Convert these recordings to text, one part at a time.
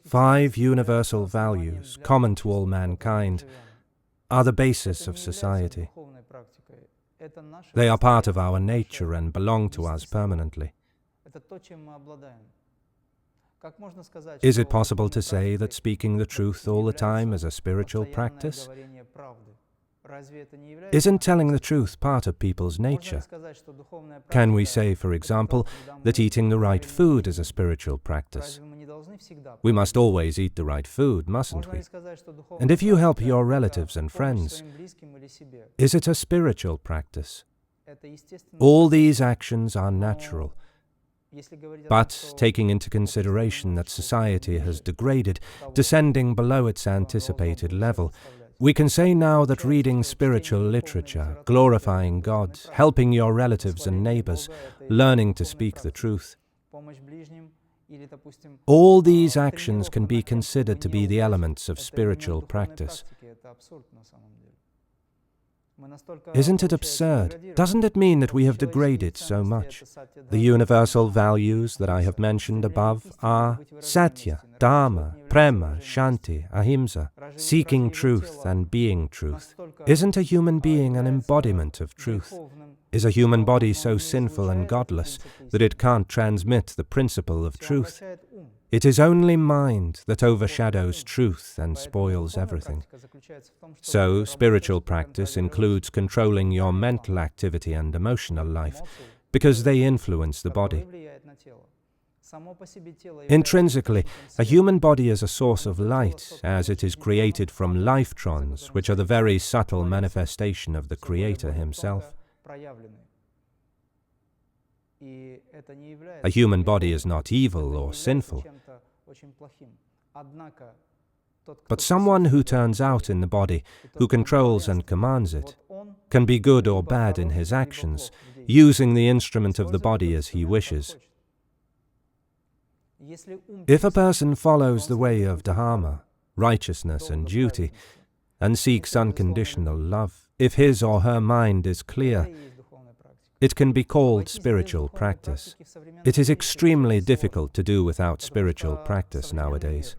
5 universal values, common to all mankind, are the basis of society. They are part of our nature and belong to us permanently. Is it possible to say that speaking the truth all the time is a spiritual practice? Isn't telling the truth part of people's nature? Can we say, for example, that eating the right food is a spiritual practice? We must always eat the right food, mustn't we? And if you help your relatives and friends, is it a spiritual practice? All these actions are natural. But, taking into consideration that society has degraded, descending below its anticipated level, we can say now that reading spiritual literature, glorifying God, helping your relatives and neighbors, learning to speak the truth, all these actions can be considered to be the elements of spiritual practice. Isn't it absurd? Doesn't it mean that we have degraded so much? The universal values that I have mentioned above are Satya, Dharma, Prema, Shanti, Ahimsa, seeking truth and being truth. Isn't a human being an embodiment of truth? Is a human body so sinful and godless that it can't transmit the principle of truth? It is only mind that overshadows truth and spoils everything. So, spiritual practice includes controlling your mental activity and emotional life, because they influence the body. Intrinsically, a human body is a source of light, as it is created from lifetrons, which are the very subtle manifestation of the Creator Himself. A human body is not evil or sinful, but someone who turns out in the body, who controls and commands it, can be good or bad in his actions, using the instrument of the body as he wishes. If a person follows the way of dharma, righteousness and duty, and seeks unconditional love, if his or her mind is clear, it can be called spiritual practice. It is extremely difficult to do without spiritual practice nowadays.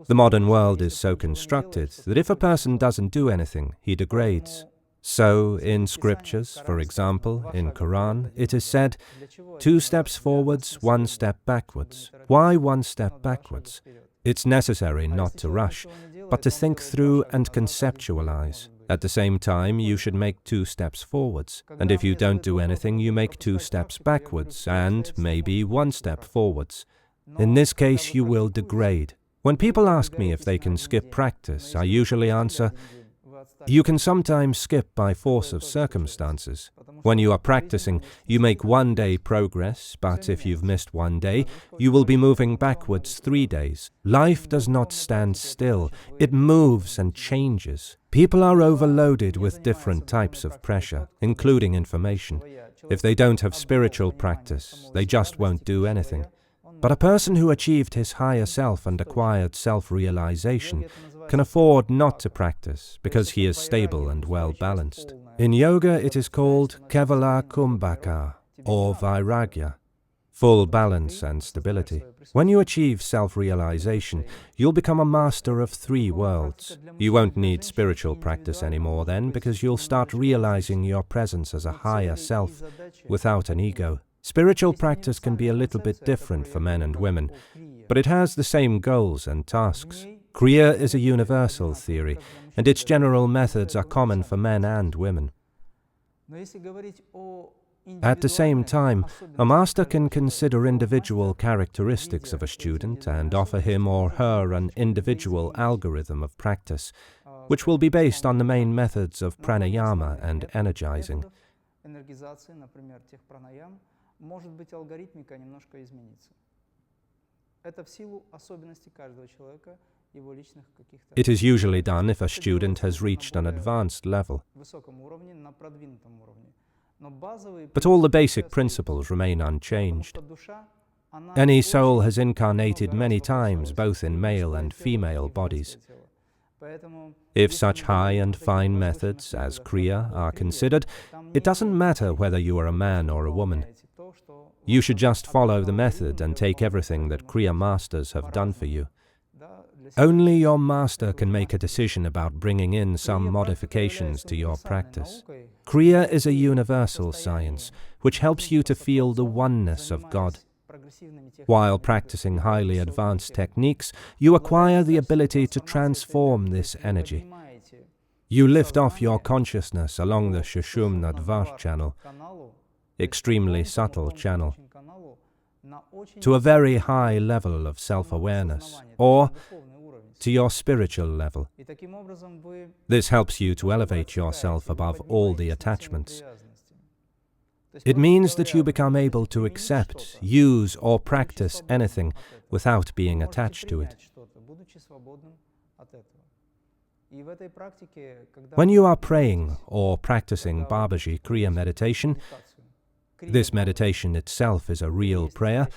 The modern world is so constructed that if a person doesn't do anything, he degrades. So, in scriptures, for example, in Quran, it is said, 2 steps forwards, 1 step backwards. Why 1 step backwards? It's necessary not to rush, but to think through and conceptualize. At the same time, you should make 2 steps forwards, and if you don't do anything, you make 2 steps backwards, and maybe 1 step forwards. In this case, you will degrade. When people ask me if they can skip practice, I usually answer, you can sometimes skip by force of circumstances. When you are practicing, you make 1 day progress, but if you've missed 1 day, you will be moving backwards 3 days. Life does not stand still. It moves and changes. People are overloaded with different types of pressure, including information. If they don't have spiritual practice, they just won't do anything. But a person who achieved his higher self and acquired self-realization can afford not to practice because he is stable and well-balanced. In yoga, it is called Kevala Kumbhaka, or Vairagya, full balance and stability. When you achieve self-realization, you'll become a master of 3 worlds. You won't need spiritual practice anymore then, because you'll start realizing your presence as a higher self, without an ego. Spiritual practice can be a little bit different for men and women, but it has the same goals and tasks. Kriya is a universal theory, and its general methods are common for men and women. At the same time, a master can consider individual characteristics of a student and offer him or her an individual algorithm of practice, which will be based on the main methods of pranayama and energizing. It is usually done if a student has reached an advanced level. But all the basic principles remain unchanged. Any soul has incarnated many times, both in male and female bodies. If such high and fine methods as Kriya are considered, it doesn't matter whether you are a man or a woman. You should just follow the method and take everything that Kriya Masters have done for you. Only your master can make a decision about bringing in some modifications to your practice. Kriya is a universal science, which helps you to feel the oneness of God. While practicing highly advanced techniques, you acquire the ability to transform this energy. You lift off your consciousness along the Sushumna Dvar channel, extremely subtle channel, to a very high level of self-awareness, or to your spiritual level. This helps you to elevate yourself above all the attachments. It means that you become able to accept, use, or practice anything without being attached to it. When you are praying or practicing Babaji Kriya meditation, this meditation itself is a real prayer,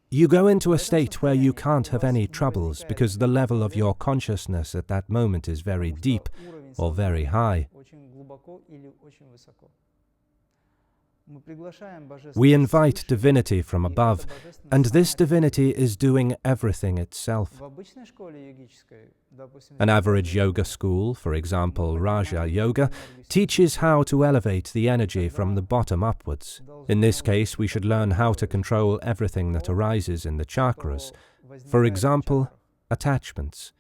you go into a state where you can't have any troubles because the level of your consciousness at that moment is very deep or very high. We invite divinity from above, and this divinity is doing everything itself. An average yoga school, for example Raja Yoga, teaches how to elevate the energy from the bottom upwards. In this case, we should learn how to control everything that arises in the chakras. For example, attachments.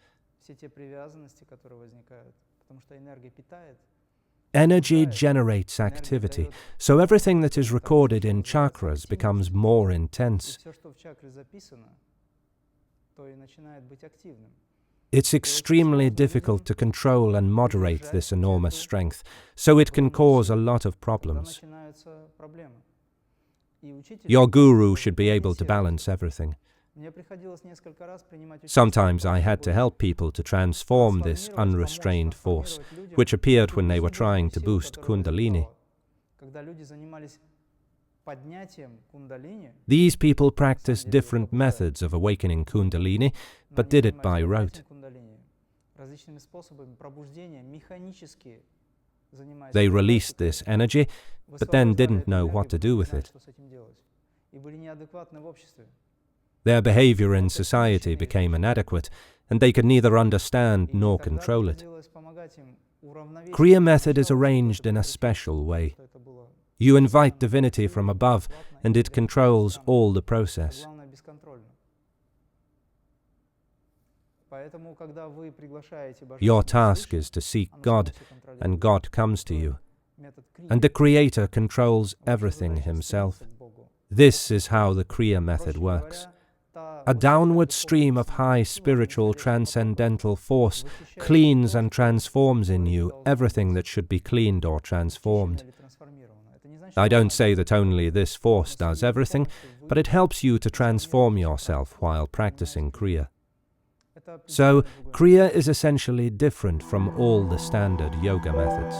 Energy generates activity, so everything that is recorded in chakras becomes more intense. It's extremely difficult to control and moderate this enormous strength, so it can cause a lot of problems. Your guru should be able to balance everything. Sometimes I had to help people to transform this unrestrained force, which appeared when they were trying to boost Kundalini. These people practiced different methods of awakening Kundalini, but did it by rote. They released this energy, but then didn't know what to do with it. Their behavior in society became inadequate, and they could neither understand nor control it. Kriya method is arranged in a special way. You invite divinity from above, and it controls all the process. Your task is to seek God, and God comes to you. And the Creator controls everything himself. This is how the Kriya method works. A downward stream of high spiritual transcendental force cleans and transforms in you everything that should be cleaned or transformed. I don't say that only this force does everything, but it helps you to transform yourself while practicing Kriya. So, Kriya is essentially different from all the standard yoga methods.